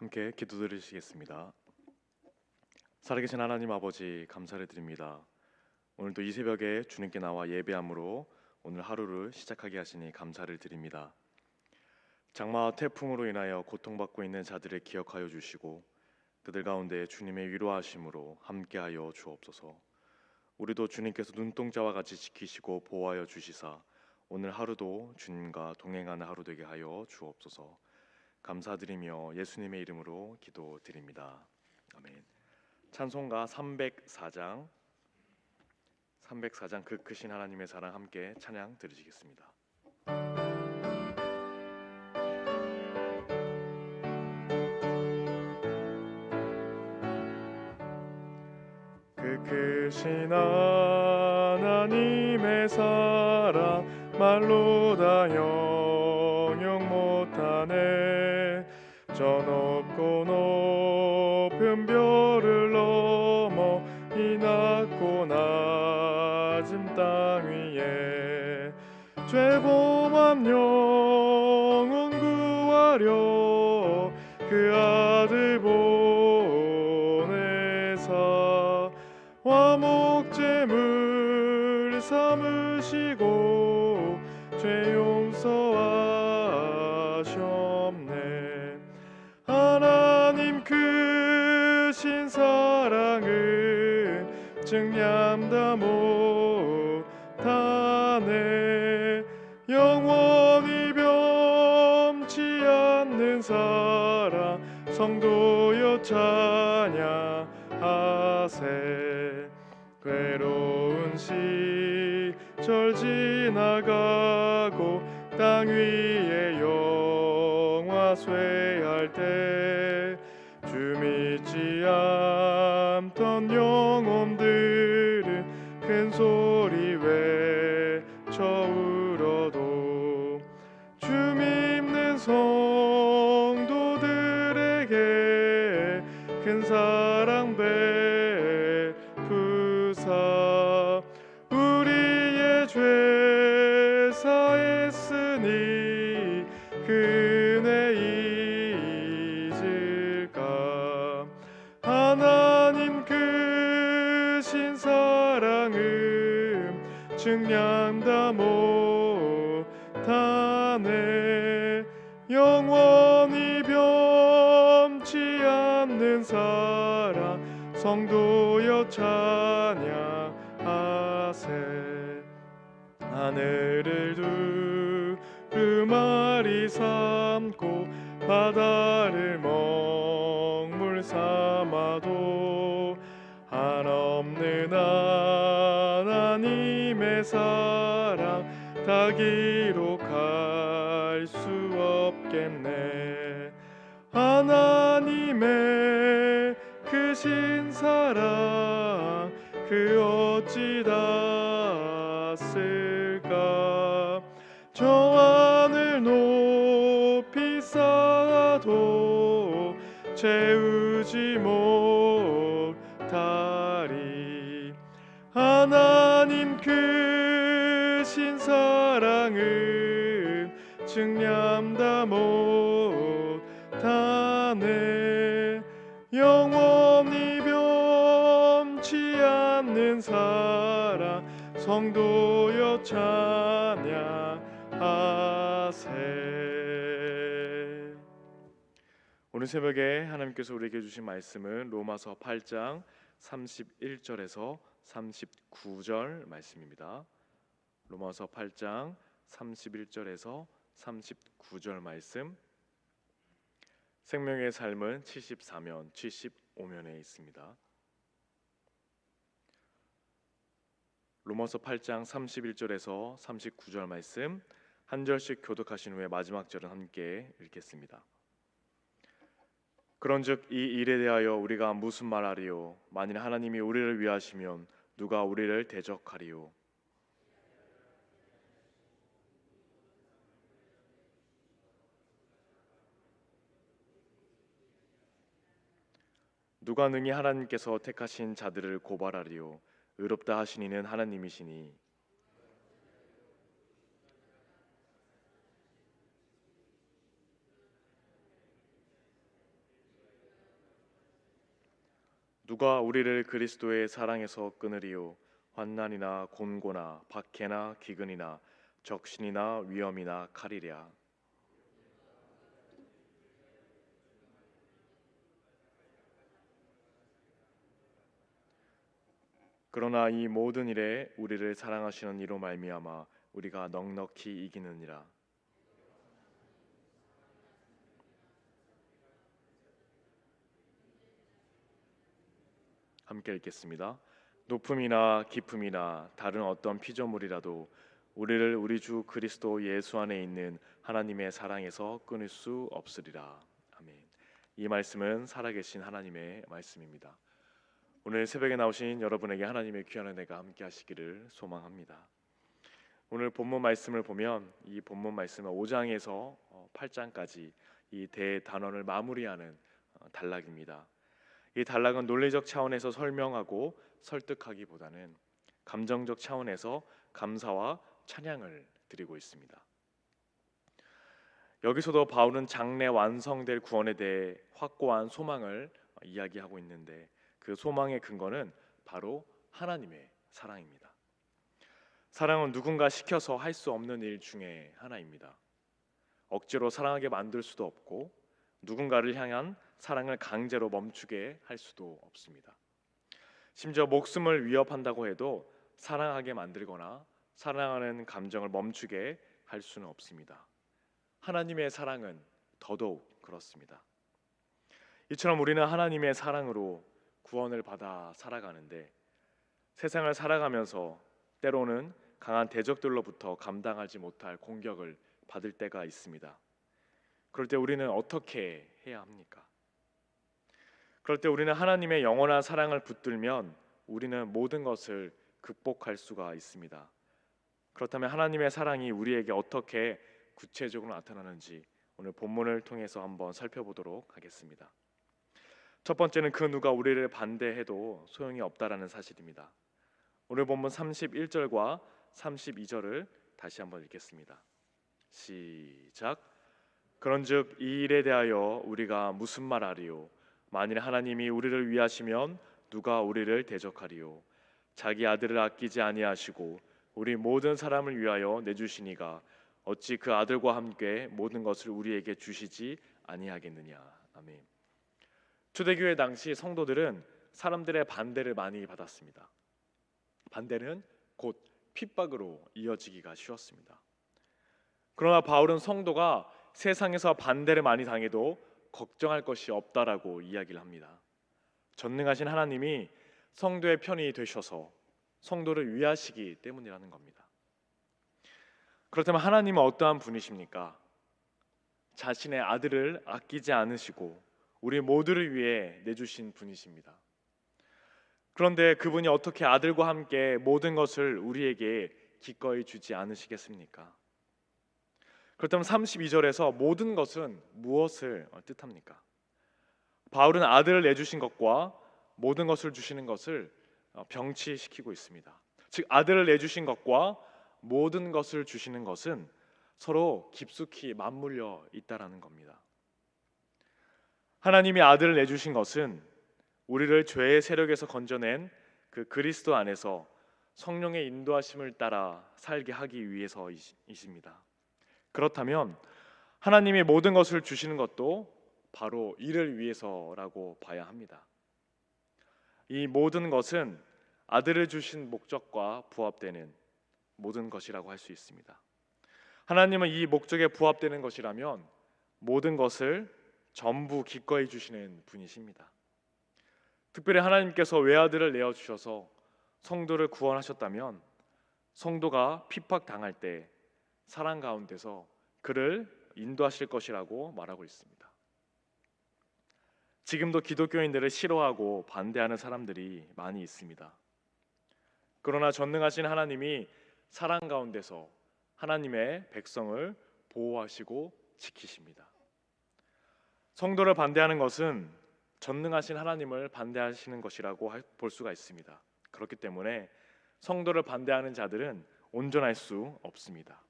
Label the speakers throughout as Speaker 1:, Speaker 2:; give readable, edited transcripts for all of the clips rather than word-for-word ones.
Speaker 1: 함께 기도드리시겠습니다. 살아계신 하나님 아버지, 감사를 드립니다. 오늘도 이 새벽에 주님께 나와 예배함으로 오늘 하루를 시작하게 하시니 감사를 드립니다. 장마와 태풍으로 인하여 고통받고 있는 자들을 기억하여 주시고 그들 가운데 주님의 위로하심으로 함께하여 주옵소서. 우리도 주님께서 눈동자와 같이 지키시고 보호하여 주시사 오늘 하루도 주님과 동행하는 하루 되게 하여 주옵소서. 감사드리며 예수님의 이름으로 기도드립니다. 아멘. 찬송가 304장 그 크신 하나님의 사랑 함께 찬양 드리시겠습니다. 그 크신 하나님의 사랑 말로 다 영영 못하네. 저 높고 높은 별을 넘어 이 낮고 낮은 땅 위에 죄범한 영혼 구하려 그 아들 보내사 화목제물 삼으시고 죄 용서하셨네. 하나님 크신 사랑은 증량다 못하네. 영원히 변치 않는 사랑 성도여 찬양하세. 괴로운 시절 지나가고 땅 위에 영화 쇠할 때 주 믿지 않던 영혼들은 큰 소리 외쳐 울어도 주 믿는 성도들에게 큰 사랑 베푸사 우리의 죄 사했으니 그 은혜 잊을까. 하나님 크신 사랑은 증량다 못하네. 영원히 변치 않는 사랑 성도여 찬양하세. 하늘을 두루마리 삼고 바다를 먹물 삼아도 한없는 하나님의 사랑 다 기록할 수 없겠네. 하나님의 크신 사랑 그 어찌 닿았을까. 저 하늘 높이 쌓아도 채우지 못하리. 하나님 크신 사랑은 증량다 못하네. 영원히 변치 않는 사랑 성도여 찬양하세. 오늘 새벽에 하나님께서 우리에게 주신 말씀은 로마서 8장 31절에서 39절 말씀입니다. 로마서 8장 31절에서 39절 말씀, 생명의 삶은 74면 75면에 있습니다. 로마서 8장 31절에서 39절 말씀 한 절씩 교독하신 후에 마지막 절은 함께 읽겠습니다. 그런즉 이 일에 대하여 우리가 무슨 말하리요? 만일 하나님이 우리를 위하시면 누가 우리를 대적하리요? 누가 능히 하나님께서 택하신 자들을 고발하리요? 의롭다 하신 이는 하나님이시니. 누가 우리를 그리스도의 사랑에서 끊으리요? 환난이나 곤고나 박해나 기근이나 적신이나 위험이나 칼이랴. 그러나 이 모든 일에 우리를 사랑하시는 이로 말미암아 우리가 넉넉히 이기느니라. 함께 읽겠습니다. 높음이나 깊음이나 다른 어떤 피조물이라도 우리를 우리 주 그리스도 예수 안에 있는 하나님의 사랑에서 끊을 수 없으리라. 아멘. 이 말씀은 살아계신 하나님의 말씀입니다. 오늘 새벽에 나오신 여러분에게 하나님의 귀한 은혜가 함께 하시기를 소망합니다. 오늘 본문 말씀을 보면 이 본문 말씀은 5장에서 8장까지 이 대단원을 마무리하는 단락입니다. 이 단락은 논리적 차원에서 설명하고 설득하기보다는 감정적 차원에서 감사와 찬양을 드리고 있습니다. 여기서도 바울은 장래 완성될 구원에 대해 확고한 소망을 이야기하고 있는데 그 소망의 근거는 바로 하나님의 사랑입니다. 사랑은 누군가 시켜서 할 수 없는 일 중에 하나입니다. 억지로 사랑하게 만들 수도 없고 누군가를 향한 사랑을 강제로 멈추게 할 수도 없습니다. 심지어 목숨을 위협한다고 해도 사랑하게 만들거나 사랑하는 감정을 멈추게 할 수는 없습니다. 하나님의 사랑은 더더욱 그렇습니다. 이처럼 우리는 하나님의 사랑으로 구원을 받아 살아가는데 세상을 살아가면서 때로는 강한 대적들로부터 감당하지 못할 공격을 받을 때가 있습니다. 그럴 때 우리는 어떻게 해야 합니까? 그럴 때 우리는 하나님의 영원한 사랑을 붙들면 우리는 모든 것을 극복할 수가 있습니다. 그렇다면 하나님의 사랑이 우리에게 어떻게 구체적으로 나타나는지 오늘 본문을 통해서 한번 살펴보도록 하겠습니다. 첫 번째는 그 누가 우리를 반대해도 소용이 없다라는 사실입니다. 오늘 본문 31절과 32절을 다시 한번 읽겠습니다. 시작. 그런즉 이 일에 대하여 우리가 무슨 말하리요? 만일 하나님이 우리를 위하시면 누가 우리를 대적하리요? 자기 아들을 아끼지 아니하시고 우리 모든 사람을 위하여 내주시니가 어찌 그 아들과 함께 모든 것을 우리에게 주시지 아니하겠느냐. 아멘. 초대교회 당시 성도들은 사람들의 반대를 많이 받았습니다. 반대는 곧 핍박으로 이어지기가 쉬웠습니다. 그러나 바울은 성도가 세상에서 반대를 많이 당해도 걱정할 것이 없다라고 이야기를 합니다. 전능하신 하나님이 성도의 편이 되셔서 성도를 위하시기 때문이라는 겁니다. 그렇다면 하나님은 어떠한 분이십니까? 자신의 아들을 아끼지 않으시고 우리 모두를 위해 내주신 분이십니다. 그런데 그분이 어떻게 아들과 함께 모든 것을 우리에게 기꺼이 주지 않으시겠습니까? 그렇다면 32절에서 모든 것은 무엇을 뜻합니까? 바울은 아들을 내주신 것과 모든 것을 주시는 것을 병치시키고 있습니다. 즉 아들을 내주신 것과 모든 것을 주시는 것은 서로 깊숙이 맞물려 있다라는 겁니다. 하나님이 아들을 내주신 것은 우리를 죄의 세력에서 건져낸 그 그리스도 안에서 성령의 인도하심을 따라 살게 하기 위해서이십니다. 그렇다면 하나님이 모든 것을 주시는 것도 바로 이를 위해서라고 봐야 합니다. 이 모든 것은 아들을 주신 목적과 부합되는 모든 것이라고 할 수 있습니다. 하나님은 이 목적에 부합되는 것이라면 모든 것을 전부 기꺼이 주시는 분이십니다. 특별히 하나님께서 외아들을 내어 주셔서 성도를 구원하셨다면 성도가 핍박당할 때 사랑 가운데서 그를 인도하실 것이라고 말하고 있습니다. 지금도 기독교인들을 싫어하고 반대하는 사람들이 많이 있습니다. 그러나 전능하신 하나님이 사랑 가운데서 하나님의 백성을 보호하시고 지키십니다. 성도를 반대하는 것은 전능하신 하나님을 반대하시는 것이라고 볼 수가 있습니다. 그렇기 때문에 성도를 반대하는 자들은 온전할 수 없습니다.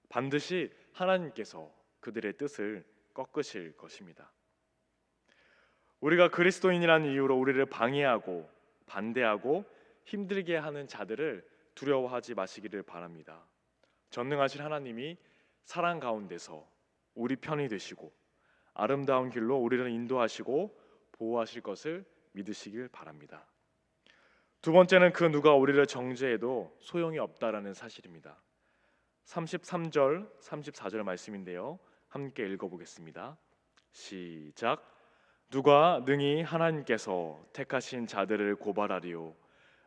Speaker 1: 반드시 하나님께서 그들의 뜻을 꺾으실 것입니다. 우리가 그리스도인이라는 이유로 우리를 방해하고 반대하고 힘들게 하는 자들을 두려워하지 마시기를 바랍니다. 전능하신 하나님이 사랑 가운데서 우리 편이 되시고 아름다운 길로 우리를 인도하시고 보호하실 것을 믿으시길 바랍니다. 두 번째는 그 누가 우리를 정죄해도 소용이 없다라는 사실입니다. 33절, 34절 말씀인데요. 함께 읽어보겠습니다. 시작. 누가 능히 하나님께서 택하신 자들을 고발하리요?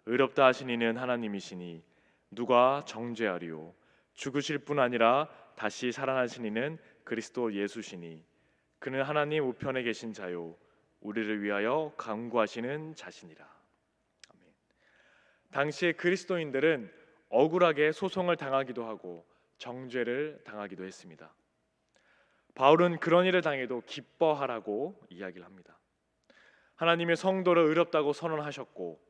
Speaker 1: 의롭다 하신 이는 하나님이시니 누가 정죄하리요? 죽으실 뿐 아니라 다시 살아나신 이는 그리스도 예수시니 그는 하나님 우편에 계신 자요 우리를 위하여 간구하시는 자시니라. 아멘. 당시의 그리스도인들은 억울하게 소송을 당하기도 하고 정죄를 당하기도 했습니다. 바울은 그런 일을 당해도 기뻐하라고 이야기를 합니다. 하나님의 성도를 의롭다고 선언하셨고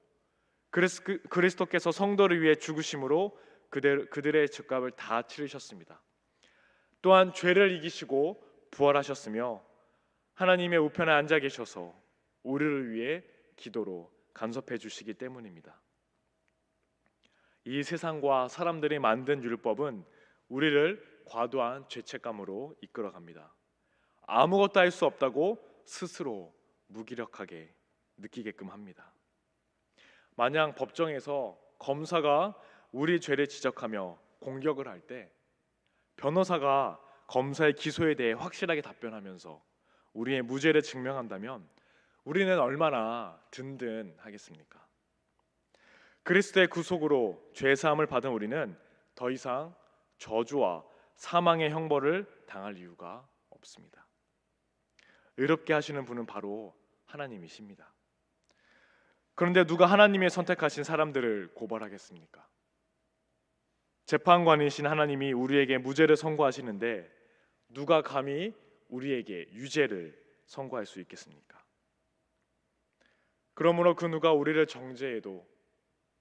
Speaker 1: 그리스도께서 성도를 위해 죽으심으로 그들의 죄값을 다 치르셨습니다. 또한 죄를 이기시고 부활하셨으며 하나님의 우편에 앉아 계셔서 우리를 위해 기도로 간섭해 주시기 때문입니다. 이 세상과 사람들이 만든 율법은 우리를 과도한 죄책감으로 이끌어갑니다. 아무것도 할 수 없다고 스스로 무기력하게 느끼게끔 합니다. 만약 법정에서 검사가 우리 죄를 지적하며 공격을 할 때 변호사가 검사의 기소에 대해 확실하게 답변하면서 우리의 무죄를 증명한다면 우리는 얼마나 든든하겠습니까? 그리스도의 구속으로 죄 사함을 받은 우리는 더 이상 저주와 사망의 형벌을 당할 이유가 없습니다. 의롭게 하시는 분은 바로 하나님이십니다. 그런데 누가 하나님의 선택하신 사람들을 고발하겠습니까? 재판관이신 하나님이 우리에게 무죄를 선고하시는데 누가 감히 우리에게 유죄를 선고할 수 있겠습니까? 그러므로 그 누가 우리를 정죄해도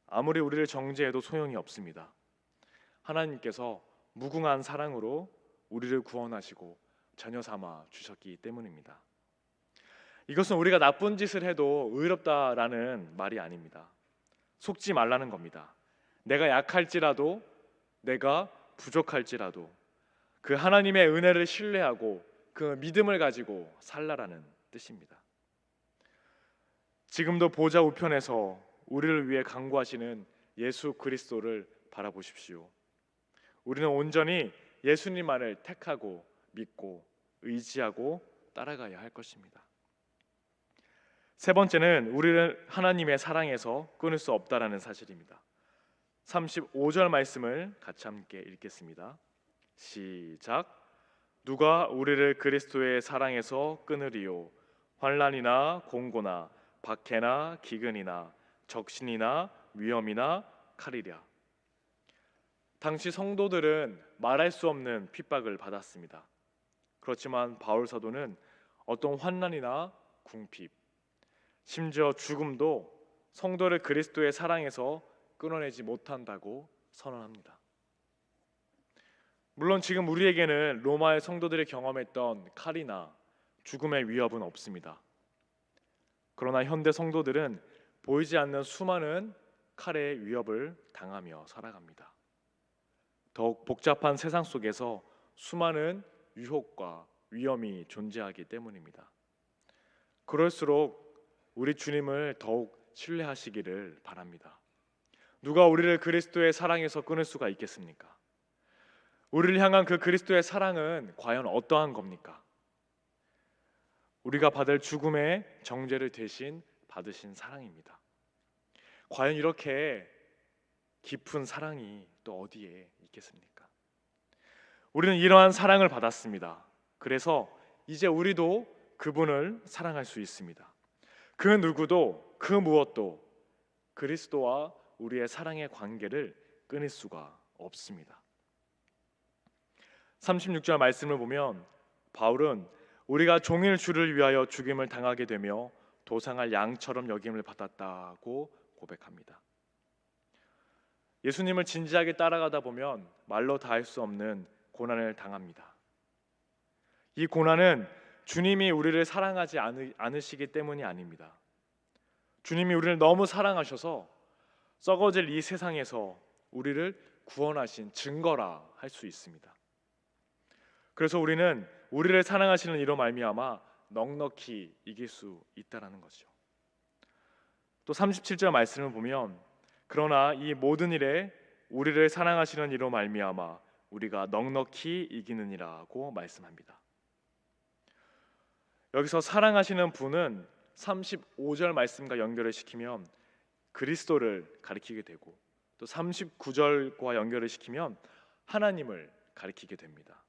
Speaker 1: 아무리 우리를 정죄해도 소용이 없습니다. 하나님께서 무궁한 사랑으로 우리를 구원하시고 자녀 삼아 주셨기 때문입니다. 이것은 우리가 나쁜 짓을 해도 의롭다라는 말이 아닙니다. 속지 말라는 겁니다. 내가 약할지라도 내가 부족할지라도 그 하나님의 은혜를 신뢰하고 그 믿음을 가지고 살라라는 뜻입니다. 지금도 보좌 우편에서 우리를 위해 간구하시는 예수 그리스도를 바라보십시오. 우리는 온전히 예수님만을 택하고 믿고 의지하고 따라가야 할 것입니다. 세 번째는 우리를 하나님의 사랑에서 끊을 수 없다라는 사실입니다. 35절 말씀을 같이 함께 읽겠습니다. 시작. 누가 우리를 그리스도의 사랑에서 끊으리요? 환난이나 공고나 박해나 기근이나 적신이나 위험이나 칼이랴. 당시 성도들은 말할 수 없는 핍박을 받았습니다. 그렇지만 바울 사도는 어떤 환난이나 궁핍, 심지어 죽음도 성도를 그리스도의 사랑에서 끊어내지 못한다고 선언합니다. 물론 지금 우리에게는 로마의 성도들이 경험했던 칼이나 죽음의 위협은 없습니다. 그러나 현대 성도들은 보이지 않는 수많은 칼의 위협을 당하며 살아갑니다. 더욱 복잡한 세상 속에서 수많은 유혹과 위험이 존재하기 때문입니다. 그럴수록 우리 주님을 더욱 신뢰하시기를 바랍니다. 누가 우리를 그리스도의 사랑에서 끊을 수가 있겠습니까? 우리를 향한 그 그리스도의 사랑은 과연 어떠한 겁니까? 우리가 받을 죽음의 정죄를 대신 받으신 사랑입니다. 과연 이렇게 깊은 사랑이 또 어디에 있겠습니까? 우리는 이러한 사랑을 받았습니다. 그래서 이제 우리도 그분을 사랑할 수 있습니다. 그 누구도 그 무엇도 그리스도와 우리의 사랑의 관계를 끊을 수가 없습니다. 36절 말씀을 보면 바울은 우리가 종일 주를 위하여 죽임을 당하게 되며 도상할 양처럼 여김을 받았다고 고백합니다. 예수님을 진지하게 따라가다 보면 말로 다 할 수 없는 고난을 당합니다. 이 고난은 주님이 우리를 사랑하지 않으시기 때문이 아닙니다. 주님이 우리를 너무 사랑하셔서 썩어질 이 세상에서 우리를 구원하신 증거라 할 수 있습니다. 그래서 우리는 우리를 사랑하시는 이로 말미암아 넉넉히 이길 수 있다라는 거죠. 또 37절 말씀을 보면 그러나 이 모든 일에 우리를 사랑하시는 이로 말미암아 우리가 넉넉히 이기느니라고 말씀합니다. 여기서 사랑하시는 분은 35절 말씀과 연결을 시키면 그리스도를 가리키게 되고 또 39절과 연결을 시키면 하나님을 가리키게 됩니다.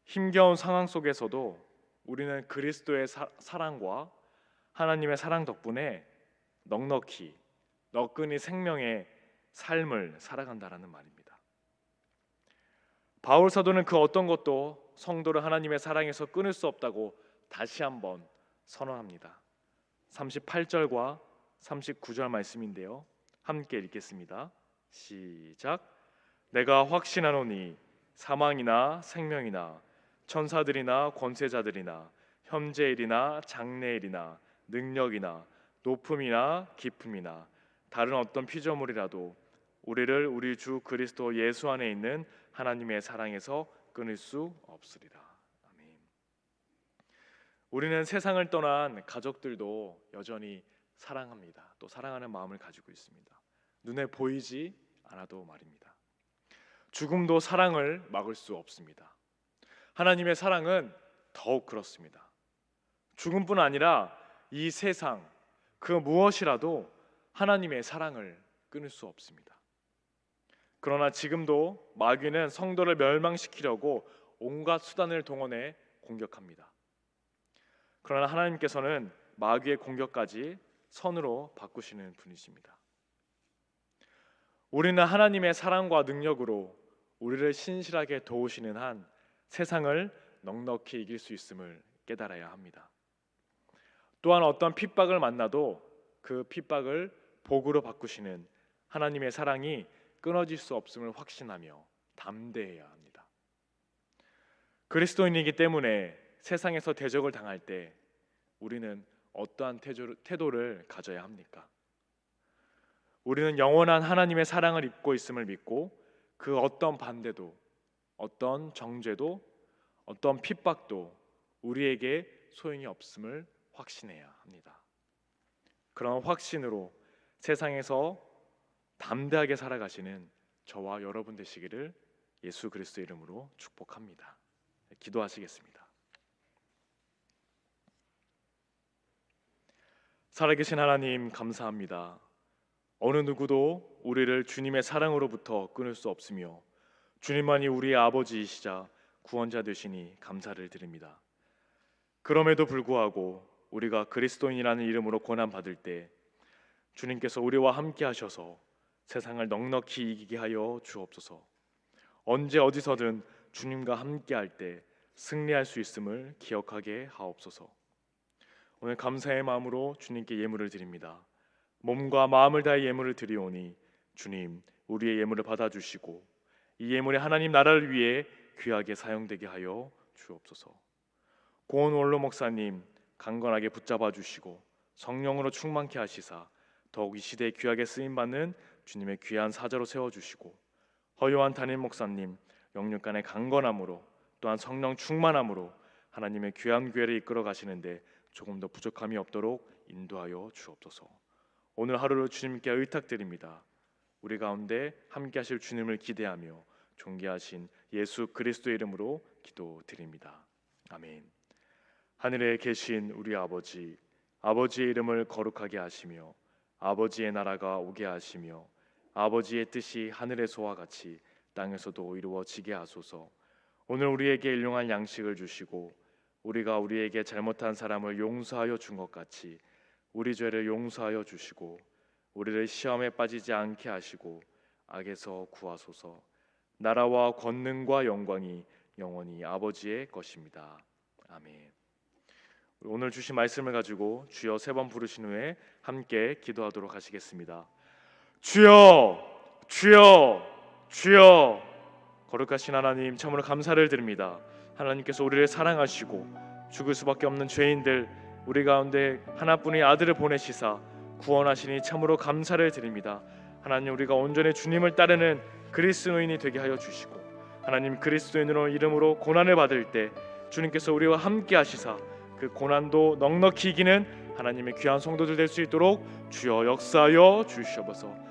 Speaker 1: 힘겨운 상황 속에서도 우리는 그리스도의 사랑과 하나님의 사랑 덕분에 넉넉히 너끈히 생명의 삶을 살아간다라는 말입니다. 바울 사도는 그 어떤 것도 성도를 하나님의 사랑에서 끊을 수 없다고 다시 한번 선언합니다. 38절과 39절 말씀인데요. 함께 읽겠습니다. 시작. 내가 확신하노니 사망이나 생명이나 천사들이나 권세자들이나 현재일이나 장래일이나 능력이나 높음이나 깊음이나 다른 어떤 피조물이라도 우리를 우리 주 그리스도 예수 안에 있는 하나님의 사랑에서 끊을 수 없으리라. 아멘. 우리는 세상을 떠난 가족들도 여전히 사랑합니다. 또 사랑하는 마음을 가지고 있습니다. 눈에 보이지 않아도 말입니다. 죽음도 사랑을 막을 수 없습니다. 하나님의 사랑은 더욱 그렇습니다. 죽음뿐 아니라 이 세상 그 무엇이라도 하나님의 사랑을 끊을 수 없습니다. 그러나 지금도 마귀는 성도를 멸망시키려고 온갖 수단을 동원해 공격합니다. 그러나 하나님께서는 마귀의 공격까지 선으로 바꾸시는 분이십니다. 우리는 하나님의 사랑과 능력으로 우리를 신실하게 도우시는 한 세상을 넉넉히 이길 수 있음을 깨달아야 합니다. 또한 어떤 핍박을 만나도 그 핍박을 복으로 바꾸시는 하나님의 사랑이 끊어질 수 없음을 확신하며 담대해야 합니다. 그리스도인이기 때문에 세상에서 대적을 당할 때 우리는 어떠한 태도를 가져야 합니까? 우리는 영원한 하나님의 사랑을 입고 있음을 믿고 그 어떤 반대도, 어떤 정죄도, 어떤 핍박도 우리에게 소용이 없음을 확신해야 합니다. 그런 확신으로 세상에서 담대하게 살아가시는 저와 여러분 되시기를 예수 그리스도 이름으로 축복합니다. 기도하시겠습니다. 살아계신 하나님 감사합니다. 어느 누구도 우리를 주님의 사랑으로부터 끊을 수 없으며 주님만이 우리의 아버지이시자 구원자 되시니 감사를 드립니다. 그럼에도 불구하고 우리가 그리스도인이라는 이름으로 고난받을 때 주님께서 우리와 함께 하셔서 세상을 넉넉히 이기게 하여 주옵소서. 언제 어디서든 주님과 함께 할 때 승리할 수 있음을 기억하게 하옵소서. 오늘 감사의 마음으로 주님께 예물을 드립니다. 몸과 마음을 다해 예물을 드리오니 주님 우리의 예물을 받아주시고 이 예물이 하나님 나라를 위해 귀하게 사용되게 하여 주옵소서. 고은 원로 목사님 강건하게 붙잡아 주시고 성령으로 충만케 하시사 더욱 이 시대에 귀하게 쓰임받는 주님의 귀한 사자로 세워주시고 허요한 담임 목사님 영육간의 강건함으로 또한 성령 충만함으로 하나님의 귀한 교회를 이끌어 가시는데 조금 더 부족함이 없도록 인도하여 주옵소서. 오늘 하루를 주님께 의탁드립니다. 우리 가운데 함께 하실 주님을 기대하며 존귀하신 예수 그리스도의 이름으로 기도드립니다. 아멘. 하늘에 계신 우리 아버지, 아버지의 이름을 거룩하게 하시며 아버지의 나라가 오게 하시며 아버지의 뜻이 하늘에서와 같이 땅에서도 이루어지게 하소서. 오늘 우리에게 일용할 양식을 주시고 우리가 우리에게 잘못한 사람을 용서하여 준 것 같이 우리 죄를 용서하여 주시고 우리를 시험에 빠지지 않게 하시고 악에서 구하소서. 나라와 권능과 영광이 영원히 아버지의 것입니다. 아멘. 오늘 주신 말씀을 가지고 주여 3번 부르신 후에 함께 기도하도록 하시겠습니다. 주여, 주여, 주여. 거룩하신 하나님 참으로 감사를 드립니다. 하나님께서 우리를 사랑하시고 죽을 수밖에 없는 죄인들 우리 가운데 하나뿐인 아들을 보내시사 구원하시니 참으로 감사를 드립니다. 하나님, 우리가 온전히 주님을 따르는 그리스도인이 되게 하여 주시고, 하나님, 그리스도인으로 이름으로 고난을 받을 때 주님께서 우리와 함께 하시사 그 고난도 넉넉히 이기는 하나님의 귀한 성도들 될 수 있도록 주여 역사하여 주시옵소서.